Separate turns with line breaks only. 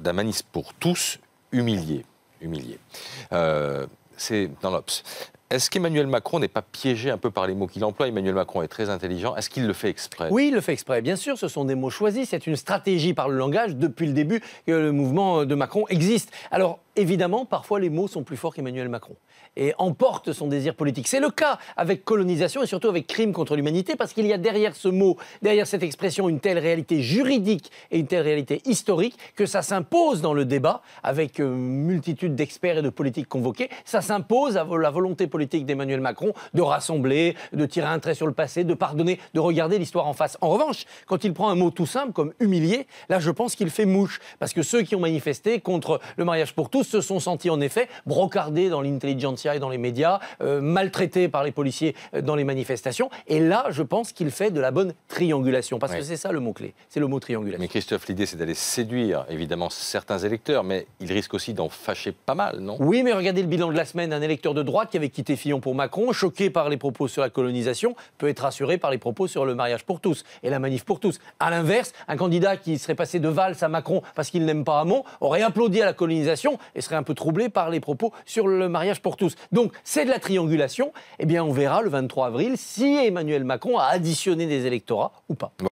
d'un manif pour tous humilié. C'est dans l'Obs. Est-ce qu'Emmanuel Macron n'est pas piégé un peu par les mots qu'il emploie? Emmanuel Macron est très intelligent. Est-ce qu'il le fait exprès?
Oui, il le fait exprès. Bien sûr, ce sont des mots choisis. C'est une stratégie par le langage depuis le début que le mouvement de Macron existe. Alors, évidemment, parfois les mots sont plus forts qu'Emmanuel Macron et emportent son désir politique. C'est le cas avec colonisation et surtout avec crime contre l'humanité, parce qu'il y a derrière ce mot, derrière cette expression, une telle réalité juridique et une telle réalité historique que ça s'impose dans le débat avec multitude d'experts et de politiques convoqués. Ça s'impose à la volonté politique d'Emmanuel Macron de rassembler, de tirer un trait sur le passé, de pardonner, de regarder l'histoire en face. En revanche, quand il prend un mot tout simple comme humilié, là je pense qu'il fait mouche, parce que ceux qui ont manifesté contre le mariage pour tous se sont sentis en effet brocardés dans l'intelligentsia et dans les médias, maltraités par les policiers dans les manifestations. Et là, je pense qu'il fait de la bonne triangulation, parce que c'est ça le mot-clé, c'est le mot triangulation.
Mais Christophe, l'idée c'est d'aller séduire évidemment certains électeurs, mais il risque aussi d'en fâcher pas mal, non?
Oui, mais regardez le bilan de la semaine. Un électeur de droite qui avait quitté Fillon pour Macron, choqué par les propos sur la colonisation, peut être rassuré par les propos sur le mariage pour tous et la manif pour tous. À l'inverse, un candidat qui serait passé de Valls à Macron parce qu'il n'aime pas Hamon aurait applaudi à la colonisation et serait un peu troublé par les propos sur le mariage pour tous. Donc, c'est de la triangulation. Eh bien, on verra le 23 avril si Emmanuel Macron a additionné des électorats ou pas.